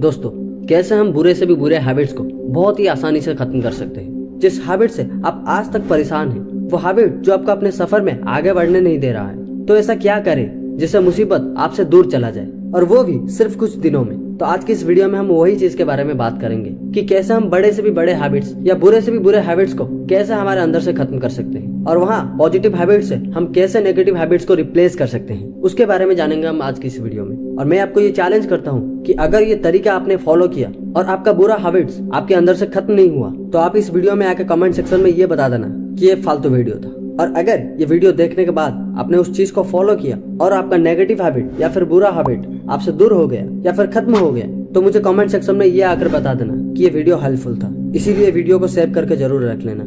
दोस्तों, कैसे हम बुरे से भी बुरे हैबिट्स को बहुत ही आसानी से खत्म कर सकते हैं। जिस हैबिट से आप आज तक परेशान हैं, वो हैबिट जो आपको अपने सफर में आगे बढ़ने नहीं दे रहा है, तो ऐसा क्या करें जिससे मुसीबत आपसे दूर चला जाए, और वो भी सिर्फ कुछ दिनों में। तो आज की इस वीडियो में हम वही चीज के बारे में बात करेंगे कि कैसे हम बड़े से भी बड़े हैबिट्स या बुरे से भी बुरे हैबिट्स को कैसे हमारे अंदर से खत्म कर सकते हैं, और वहाँ पॉजिटिव हैबिट्स से हम कैसे नेगेटिव हैबिट्स को रिप्लेस कर सकते हैं, उसके बारे में जानेंगे हम आज की इस वीडियो में। और मैं आपको ये चैलेंज करता हूँ कि अगर ये तरीका आपने फॉलो किया और आपका बुरा हैबिट्स आपके अंदर से खत्म नहीं हुआ, तो आप इस वीडियो में आके कमेंट सेक्शन में ये बता देना कि ये फालतू वीडियो था। और अगर ये वीडियो देखने के बाद आपने उस चीज को फॉलो किया और आपका नेगेटिव हैबिट या फिर बुरा हैबिट आपसे दूर हो गया या फिर खत्म हो गया, तो मुझे कमेंट सेक्शन में ये आकर बता देना कि ये वीडियो हेल्पफुल था। इसीलिए वीडियो को सेव करके जरूर रख लेना।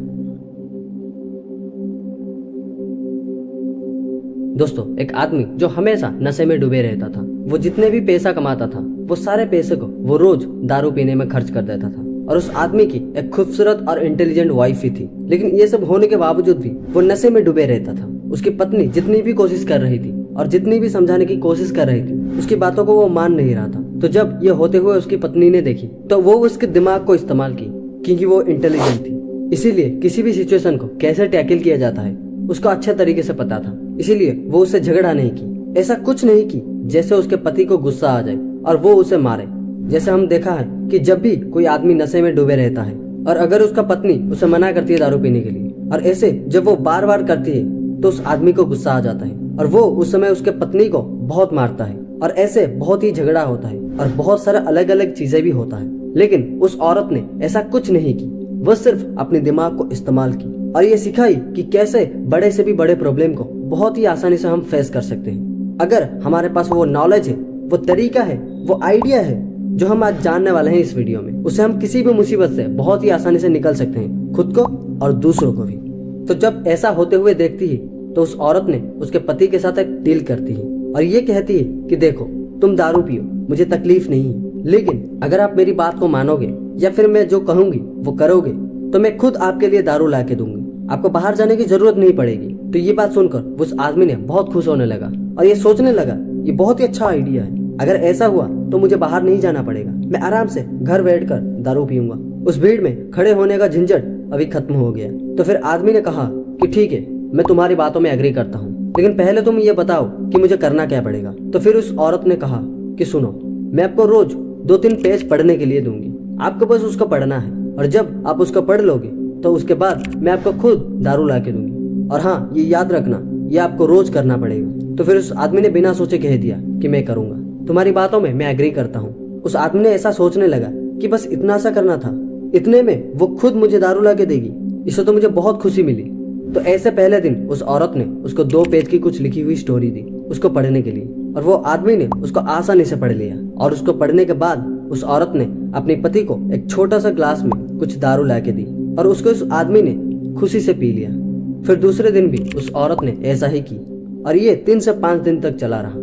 दोस्तों, एक आदमी जो हमेशा नशे में डूबे रहता था, वो जितने भी पैसा कमाता था वो सारे पैसे को वो रोज दारू पीने में खर्च कर देता था। और उस आदमी की एक खूबसूरत और इंटेलिजेंट वाइफ भी थी, लेकिन ये सब होने के बावजूद भी वो नशे में डूबे रहता था। उसकी पत्नी जितनी भी कोशिश कर रही थी और जितनी भी समझाने की कोशिश कर रही थी, उसकी बातों को वो मान नहीं रहा था। तो जब ये होते हुए उसकी पत्नी ने देखी, तो वो उसके दिमाग को इस्तेमाल की, क्योंकि वो इंटेलिजेंट थी। इसीलिए किसी भी सिचुएशन को कैसे टैकल किया जाता है उसको अच्छे तरीके से पता था। इसीलिए वो उससे झगड़ा नहीं की, ऐसा कुछ नहीं की जैसे उसके पति को गुस्सा आ जाए और वो उसे मारे। जैसे हम देखा है कि जब भी कोई आदमी नशे में डूबे रहता है और अगर उसका पत्नी उसे मना करती है दारू पीने के लिए, और ऐसे जब वो बार बार करती है, तो उस आदमी को गुस्सा आ जाता है और वो उस समय उसके पत्नी को बहुत मारता है, और ऐसे बहुत ही झगड़ा होता है और बहुत सारा अलग अलग चीजें भी होता है। लेकिन उस औरत ने ऐसा कुछ नहीं की, वो सिर्फ अपने दिमाग को इस्तेमाल की और ये सिखाई कि कैसे बड़े से भी बड़े प्रॉब्लम को बहुत ही आसानी से हम फेस कर सकते हैं। अगर हमारे पास वो नॉलेज है, वो तरीका है, वो आइडिया है जो हम आज जानने वाले हैं इस वीडियो में, उससे हम किसी भी मुसीबत से बहुत ही आसानी से निकल सकते हैं, खुद को और दूसरों को भी। तो जब ऐसा होते हुए देखती है, तो उस औरत ने उसके पति के साथ एक डील करती है और ये कहती है कि देखो, तुम दारू पियो, मुझे तकलीफ नहीं है, लेकिन अगर आप मेरी बात को मानोगे या फिर मैं जो कहूंगी वो करोगे, तो मैं खुद आपके लिए दारू ला के दूंगी, आपको बाहर जाने की जरूरत नहीं पड़ेगी। तो ये बात सुनकर उस आदमी ने बहुत खुश होने लगा और ये सोचने लगा, ये बहुत ही अच्छा आइडिया है, अगर ऐसा हुआ तो मुझे बाहर नहीं जाना पड़ेगा, मैं आराम से घर बैठकर दारू पीऊंगा। उस भीड़ में खड़े होने का झंझट अभी खत्म हो गया। तो फिर आदमी ने कहा कि ठीक है, मैं तुम्हारी बातों में एग्री करता हूँ, लेकिन पहले तुम ये बताओ कि मुझे करना क्या पड़ेगा। तो फिर उस औरत ने कहा कि सुनो, मैं आपको रोज 2-3 पेज पढ़ने के लिए दूंगी, आपको बस उसको पढ़ना है, और जब आप उसको पढ़ लोगे तो उसके बाद मैं आपको खुद दारू ला के दूंगी, और हाँ, ये याद रखना, ये आपको रोज करना पड़ेगा। तो फिर उस आदमी ने बिना सोचे कह दिया कि मैं करूंगा, तुम्हारी बातों में मैं एग्री करता हूँ। उस आदमी ने ऐसा सोचने लगा कि बस इतना सा करना था, इतने में वो खुद मुझे दारू ला के देगी, इससे तो मुझे बहुत खुशी मिली। तो ऐसे पहले दिन उस औरत ने उसको 2 पेज की कुछ लिखी हुई स्टोरी दी उसको पढ़ने के लिए, और वो आदमी ने उसको आसानी से पढ़ लिया। और उसको पढ़ने के बाद उस औरत ने अपने पति को एक छोटा सा ग्लास में कुछ दारू ला के दी और उसको उस आदमी ने खुशी से पी लिया। फिर दूसरे दिन भी उस औरत ने ऐसा ही की, और ये 3 से 5 दिन तक चला रहा।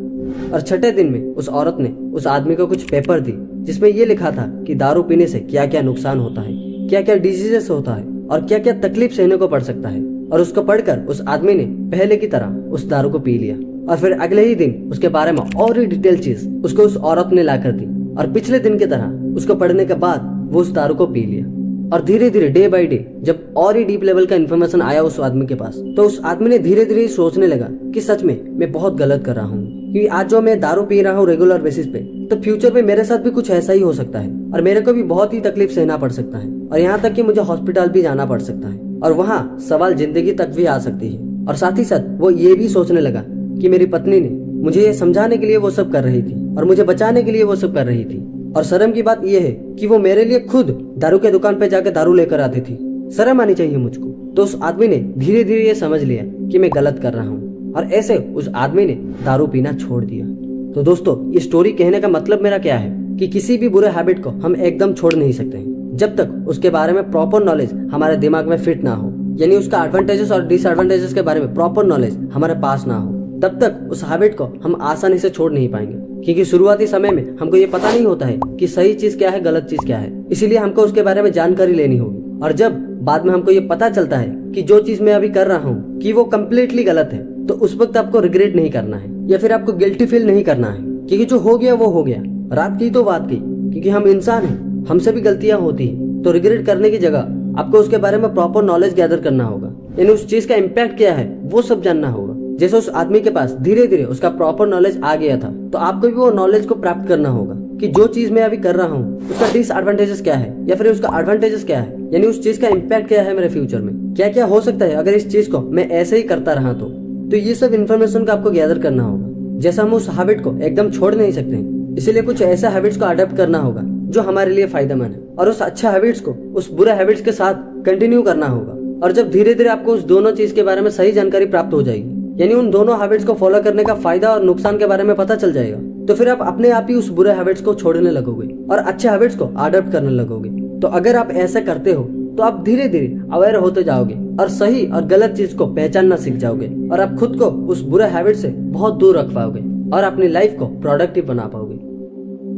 और छठे दिन में उस औरत ने उस आदमी को कुछ पेपर दी जिसमें ये लिखा था कि दारू पीने से क्या क्या नुकसान होता है, क्या क्या डिजीजेस होता है, और क्या क्या तकलीफ सहने को पड़ सकता है। और उसको पढ़कर उस आदमी ने पहले की तरह उस दारू को पी लिया, और फिर अगले ही दिन उसके बारे में और ही डिटेल चीज उसको उस औरत ने ला कर दी, और पिछले दिन की तरह उसको पढ़ने के बाद वो उस दारू को पी लिया। और धीरे धीरे डे बाय डे जब और ही डीप लेवल का इन्फॉर्मेशन आया उस आदमी के पास, तो उस आदमी ने धीरे धीरे सोचने लगा कि सच में मैं बहुत गलत कर रहा हूँ, क्योंकि आज जो मैं दारू पी रहा हूँ रेगुलर बेसिस पे, तो फ्यूचर में मेरे साथ भी कुछ ऐसा ही हो सकता है, और मेरे को भी बहुत ही तकलीफ सहना पड़ सकता है, और यहाँ तक कि मुझे हॉस्पिटल भी जाना पड़ सकता है, और वहाँ सवाल जिंदगी तक भी आ सकती है। और साथ ही साथ वो ये भी सोचने लगा कि मेरी पत्नी ने मुझे ये समझाने के लिए वो सब कर रही थी और मुझे बचाने के लिए वो सब कर रही थी, और शर्म की बात यह है कि वो मेरे लिए खुद दारू के दुकान पे जाकर दारू लेकर आती थी, शर्म आनी चाहिए मुझको। तो उस आदमी ने धीरे धीरे ये समझ लिया कि मैं गलत कर रहा हूँ, और ऐसे उस आदमी ने दारू पीना छोड़ दिया। तो दोस्तों, ये स्टोरी कहने का मतलब मेरा क्या है कि किसी भी बुरे हैबिट को हम एकदम छोड़ नहीं सकते हैं जब तक उसके बारे में प्रॉपर नॉलेज हमारे दिमाग में फिट ना हो, यानी उसका एडवांटेजेस और डिसएडवांटेजेस के बारे में प्रॉपर नॉलेज हमारे पास ना हो, तब तक उस हैबिट को हम आसानी से छोड़ नहीं पाएंगे। क्योंकि शुरुआती समय में हमको ये पता नहीं होता है कि सही चीज क्या है, गलत चीज क्या है, इसीलिए हमको उसके बारे में जानकारी लेनी होगी। और जब बाद में हमको ये पता चलता है कि जो चीज मैं अभी कर रहा हूँ कि वो कम्प्लीटली गलत है, तो उस वक्त आपको रिग्रेट नहीं करना है या फिर आपको गिल्टी फील नहीं करना है, क्योंकि जो हो गया वो हो गया, रात की तो बात की, क्योंकि हम इंसान हैं, हमसे भी गलतियां होती हैं। तो रिग्रेट करने की जगह आपको उसके बारे में प्रॉपर नॉलेज गैदर करना होगा, यानी उस चीज का इम्पैक्ट क्या है वो सब जानना होगा। जैसे उस आदमी के पास धीरे धीरे उसका प्रॉपर नॉलेज आ गया था, तो आपको भी वो नॉलेज को प्राप्त करना होगा कि जो चीज मैं अभी कर रहा हूँ उसका डिसएडवांटेजेस क्या है या फिर उसका एडवांटेजेस क्या है, यानी उस चीज का इम्पैक्ट क्या है मेरे फ्यूचर में, क्या क्या हो सकता है अगर इस चीज को मैं ऐसे ही करता रहा तो ये सब इन्फॉर्मेशन को आपको गैदर करना होगा। जैसे हम उस हैबिट को एकदम छोड़ नहीं सकते, इसीलिए कुछ ऐसे हैबिट्स को अडॉप्ट करना होगा जो हमारे लिए फायदेमंद है, और उस अच्छा हैबिट्स को उस बुरे हैबिट्स के साथ कंटिन्यू करना होगा। और जब धीरे धीरे आपको उस दोनों चीज के बारे में सही जानकारी प्राप्त हो जाएगी, यानी उन दोनों हैबिट्स को फॉलो करने का फायदा और नुकसान के बारे में पता चल जाएगा, तो फिर आप अपने आप ही उस बुरे हैबिट्स को छोड़ने लगोगे और अच्छे हैबिट्स को अडॉप्ट करने लगोगे। तो अगर आप ऐसा करते हो तो आप धीरे धीरे अवेयर होते जाओगे और सही और गलत चीज को पहचानना सीख जाओगे, और आप खुद को उस बुरे हैबिट से बहुत दूर रख पाओगे और अपनी लाइफ को प्रोडक्टिव बना पाओगे।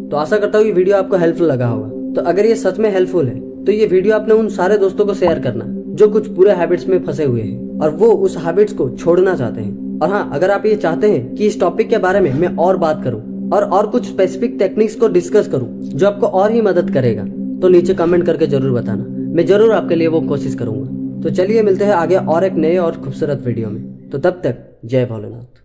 तो आशा करता हूँ ये वीडियो आपको हेल्पफुल लगा होगा। तो अगर ये सच में हेल्पफुल है तो ये वीडियो आपने उन सारे दोस्तों को शेयर करना जो कुछ बुरे हैबिट्स में फंसे हुए हैं और वो उस हैबिट्स को छोड़ना चाहते हैं। और हाँ, अगर आप ये चाहते हैं कि इस टॉपिक के बारे में मैं और बात करूं और कुछ स्पेसिफिक टेक्निक्स को डिस्कस करूं जो आपको और ही मदद करेगा, तो नीचे कमेंट करके जरूर बताना, मैं जरूर आपके लिए वो कोशिश करूंगा। तो चलिए मिलते हैं आगे और एक नए और खूबसूरत वीडियो में। तो तब तक जय भोलेनाथ।